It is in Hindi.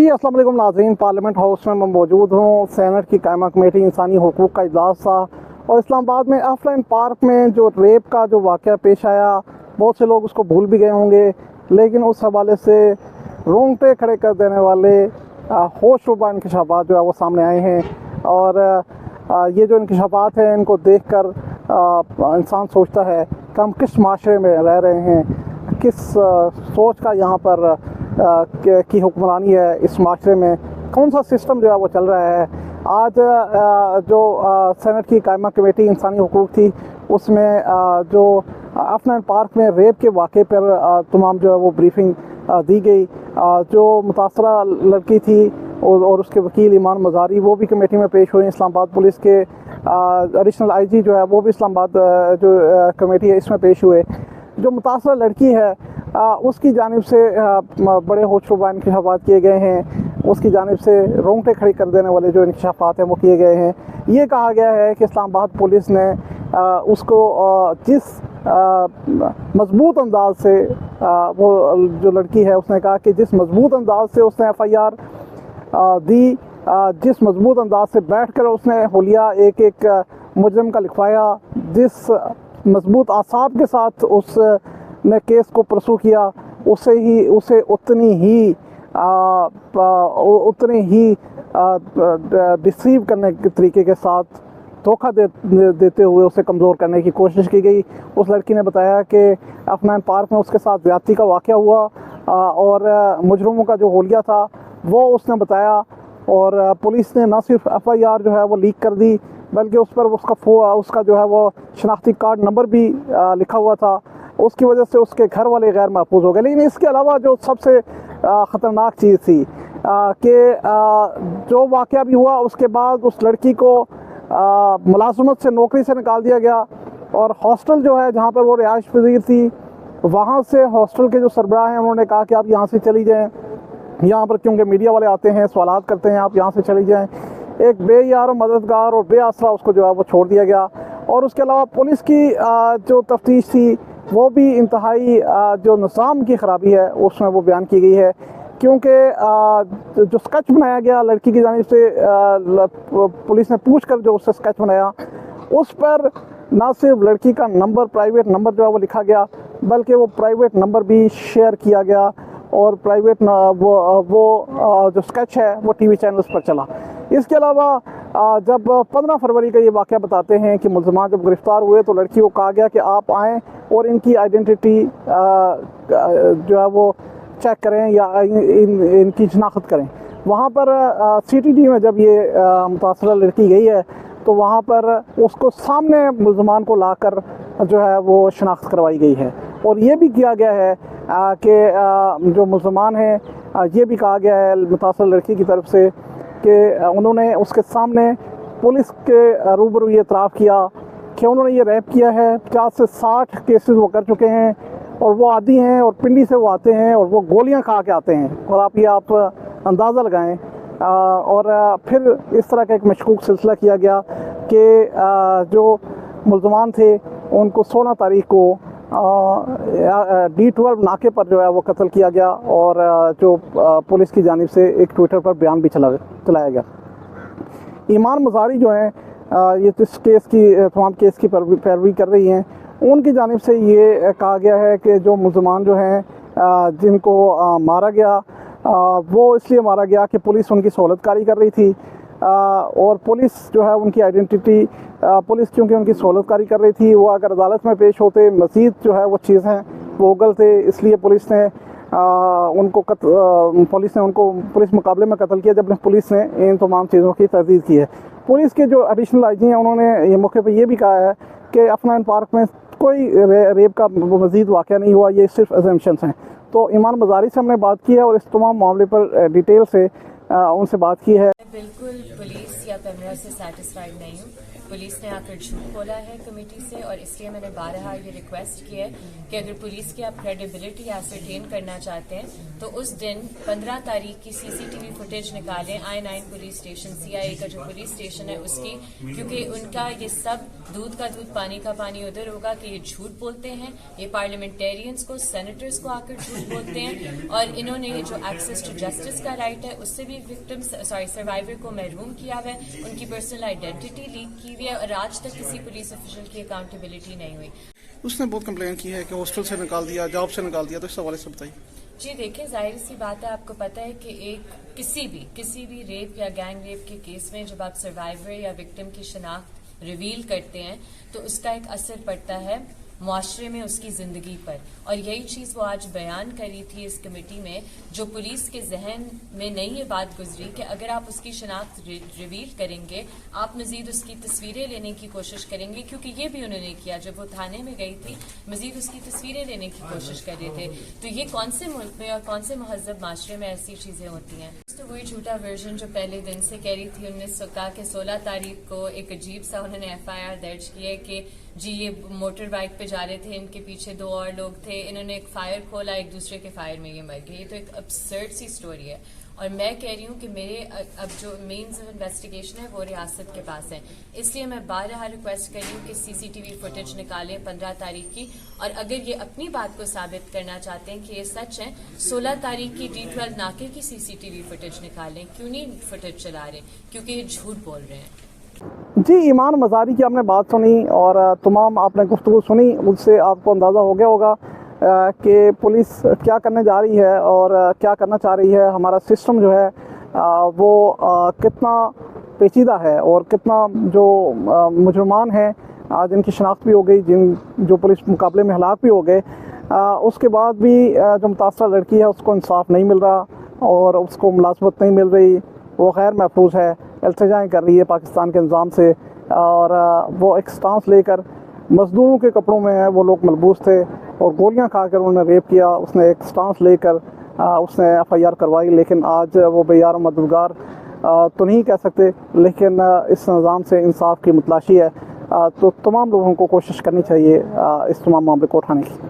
जी अस्सलाम वालेकुम नाज़रीन, पार्लियामेंट हाउस में मैं मौजूद हूँ। सेनेट की कायमा कमेटी इंसानी हुकूक़ का इजलास था और इस्लामाबाद में ऑफलाइन पार्क में जो रेप का जो वाक़या पेश आया, बहुत से लोग उसको भूल भी गए होंगे, लेकिन उस हवाले से रोंगटे खड़े कर देने वाले होशरुबा इंकशाफात जो है वो सामने आए हैं। और ये जो इंकशाफात हैं, इनको देख कर इंसान सोचता है कि हम किस माशरे में रह रहे हैं, किस सोच का यहाँ पर की हुक्मरानी है इस माशरे में, कौन सा सिस्टम जो है वो चल रहा है। आज जो सेनेट की कायमा कमेटी इंसानी हुकूक़ थी, उसमें जो ऑफलाइन पार्क में रेप के वाक़े पर तमाम जो है वो ब्रीफिंग दी गई। जो मुतासरा लड़की थी और उसके वकील ईमान मज़ारी, वो भी कमेटी में पेश हुए। इस्लामाबाद पुलिस के एडिशनल आईजी जो है वो भी इस्लामाबाद जो कमेटी है इसमें पेश हुए। जो मुतासरा लड़की है उसकी जानिब से बड़े होशरुबा इंकशाफात किए गए हैं, उसकी जानिब से रोंगटे खड़ी कर देने वाले जो इंकशाफात हैं वो किए गए हैं। ये कहा गया है कि इस्लामाबाद पुलिस ने उसको जिस मजबूत अंदाज से वो जो लड़की है उसने कहा कि जिस मजबूत अंदाज से उसने FIR दी, जिस मजबूत अंदाज से बैठकर उसने हुलिया एक एक मुजरिम का लिखवाया, जिस मजबूत आसाब के साथ उसने केस को परसू किया, उसे उतनी ही डिसीव करने के तरीके के साथ धोखा देते हुए उसे कमज़ोर करने की कोशिश की गई। उस लड़की ने बताया कि ऑफलाइन पार्क में उसके साथ ज़्यादती का वाक़या हुआ और मुजरिमों का जो हुलिया था वो उसने बताया, और पुलिस ने न सिर्फ FIR जो है वो लीक कर दी, बल्कि उस पर उसका जो है वो शनाख्ती कार्ड नंबर भी लिखा हुआ था। उसकी वजह से उसके घर वाले गैर महफूज हो गए। लेकिन इसके अलावा जो सबसे ख़तरनाक चीज़ थी कि जो वाक़या भी हुआ, उसके बाद उस लड़की को मुलाजमत से नौकरी से निकाल दिया गया और हॉस्टल जो है जहाँ पर वो रिहाइश पज़ीर थी, वहाँ से हॉस्टल के जो सरबराह हैं उन्होंने कहा कि आप यहाँ से चली जाएँ, यहाँ पर क्योंकि मीडिया वाले आते हैं, सवालात करते हैं, आप यहाँ से चली जाएँ। एक बेयार और मददगार और बेआसरा उसको जो है वो छोड़ दिया गया। और उसके अलावा पुलिस की जो तफ्तीश थी वो भी इंतहाई जो निज़ाम की ख़राबी है उसमें वो बयान की गई है, क्योंकि जो स्केच बनाया गया लड़की की जानिब से, पुलिस ने पूछ कर जो उससे स्केच बनाया, उस पर ना सिर्फ लड़की का नंबर, प्राइवेट नंबर जो है वो लिखा गया, बल्कि वो प्राइवेट नंबर भी शेयर किया गया और प्राइवेट वो जो स्केच है वो TV चैनल्स पर चला। इसके अलावा जब 15 फरवरी का ये वाक़या बताते हैं कि मुल्ज़िमान जब गिरफ़्तार हुए तो लड़की को कहा गया कि आप आएँ और इनकी आइडेंटिटी जो है वो चेक करें या इनकी शनाख्त करें। वहाँ पर CTD में जब ये मुतासरा लड़की गई है तो वहाँ पर उसको सामने मुल्ज़िमान को लाकर जो है वो शनाख्त करवाई गई है। और ये भी किया गया है कि जो मुल्ज़िमान हैं, ये भी कहा गया है मुतासरा लड़की की तरफ से कि उन्होंने उसके सामने पुलिस के रूबरू ये इतराफ़ किया कि उन्होंने ये रैप किया है। 50 से 60 केसेस वो कर चुके हैं और वो आदी हैं और पिंडी से वो आते हैं और वो गोलियां खा के आते हैं, और आप अंदाज़ा लगाएं। और फिर इस तरह का एक मशकूक सिलसिला किया गया कि जो मुल्ज़िमान थे उनको 16 तारीख को D12 नाके पर जो है वो कत्ल किया गया, और जो पुलिस की जानिब से एक ट्विटर पर बयान भी चलाया गया। ईमान मज़ारी जो हैं, ये इस केस की तमाम केस की पैरवी कर रही हैं, उनकी जानिब से ये कहा गया है कि जो मुल्ज़िमान जो हैं जिनको मारा गया, वो इसलिए मारा गया कि पुलिस उनकी सहूलतकारी कर रही थी, और पुलिस जो है उनकी आइडेंटिटी, पुलिस क्योंकि उनकी सहूलतकारी कर रही थी, वो अगर अदालत में पेश होते मज़ीद जो है वो चीज़ें वो उगलते, इसलिए पुलिस ने उनको पुलिस मुकाबले में कत्ल किया, जब पुलिस ने इन तमाम चीज़ों की तरदीद की है। पुलिस के जो एडिशनल IG हैं उन्होंने ये मौके पर यह भी कहा है कि ऑफलाइन पार्क में कोई रेप का मज़ीद वाक़या नहीं हुआ, ये सिर्फ अजम्पशंस हैं। तो ईमान मज़ारी से हमने बात की है और इस तमाम मामले पर डिटेल से उनसे बात की है। बिल्कुल पुलिस या कैमरा से सेटिस्फाइड नहीं हूँ। पुलिस ने आकर झूठ बोला है कमेटी से, और इसलिए मैंने बारहा ये रिक्वेस्ट की है कि अगर पुलिस की आप क्रेडिबिलिटी एसरटेन करना चाहते हैं तो उस दिन 15 तारीख की सीसीटीवी फुटेज निकालें I-9 पुलिस स्टेशन, CIA का जो पुलिस स्टेशन है उसकी, क्योंकि उनका ये सब दूध का दूध पानी का पानी उधर होगा कि ये झूठ बोलते हैं, ये पार्लियामेंटेरियंस को, सेनेटर्स को आकर झूठ बोलते हैं, और इन्होंने जो एक्सेस टू जस्टिस का राइट है उससे भी सर्वाइवर को महरूम किया हुआ है, उनकी पर्सनल आइडेंटिटी लीक की हुई है, और आज तक किसी पुलिस ऑफिशियल की अकाउंटेबिलिटी नहीं हुई। उसने बहुत कंप्लेन की है कि हॉस्टल से निकाल दिया, जॉब से निकाल दिया, तो इस हवाले से बताइए। जी देखिए, जाहिर सी बात है, आपको पता है कि किसी भी रेप या गैंग रेप के केस में जब आप सर्वाइवर या विक्टिम की शनाख्त रिवील करते हैं तो उसका एक असर पड़ता है मुआशरे में, उसकी जिंदगी पर, और यही चीज वो आज बयान करी थी इस कमेटी में। जो पुलिस के जहन में नहीं ये बात गुजरी कि अगर आप उसकी शनाख्त रिवील करेंगे, आप मजीद उसकी तस्वीरें लेने की कोशिश करेंगे, क्योंकि ये भी उन्होंने किया जब वो थाने में गई थी, मजीद उसकी तस्वीरें लेने की कोशिश कर रहे थे। तो ये कौन से मुल्क में और कौन से महजब माशरे में ऐसी चीजें होती हैं? तो वही झूठा वर्जन जो पहले दिन से कह रही थी, उन्होंने कहा कि 16 तारीख को एक अजीब सा उन्होंने FIR दर्ज किया है कि जी ये मोटर बाइक पे जा रहे थे, इनके पीछे 2 और लोग थे, इन्होंने एक फायर खोला, एक दूसरे के फायर में ये मर गए। ये तो एक absurd सी स्टोरी है, और मैं कह रही हूँ कि मेरे अब जो मेन्स ऑफ इन्वेस्टिगेशन है वो रियासत के पास है, इसलिए मैं बारहा रिक्वेस्ट कर रही हूँ कि CCTV फुटेज निकालें 15 तारीख की, और अगर ये अपनी बात को साबित करना चाहते हैं कि ये सच है, 16 तारीख की D12 नाके की CCTV फुटेज निकालें। क्यों नहीं फुटेज चला रहे? क्योंकि ये झूठ बोल रहे हैं। जी, ईमान मज़ारी की आपने बात सुनी और तमाम आपने गुफ्तगू सुनी, उससे आपको अंदाज़ा हो गया होगा कि पुलिस क्या करने जा रही है और क्या करना चाह रही है। हमारा सिस्टम जो है वो कितना पेचीदा है, और कितना जो मुजरमान हैं जिनकी शनाख्त भी हो गई, जो पुलिस मुकाबले में हलाक भी हो गए, उसके बाद भी जो मुतासरा लड़की है उसको इंसाफ नहीं मिल रहा और उसको मुलाजमत नहीं मिल रही, वो गैर महफूज है, इल्तिजाएं कर रही है पाकिस्तान के निज़ाम से, और वो एक स्टांस लेकर मजदूरों के कपड़ों में है, वो लोग मलबूस थे और गोलियां खाकर उन्होंने रेप किया। उसने एक स्टांस लेकर उसने FIR करवाई, लेकिन आज वो बेयार मददगार तो नहीं कह सकते, लेकिन इस निज़ाम से इंसाफ की मुतलाशी है। तो तमाम लोगों को कोशिश करनी चाहिए इस तमाम मामले को उठाने की।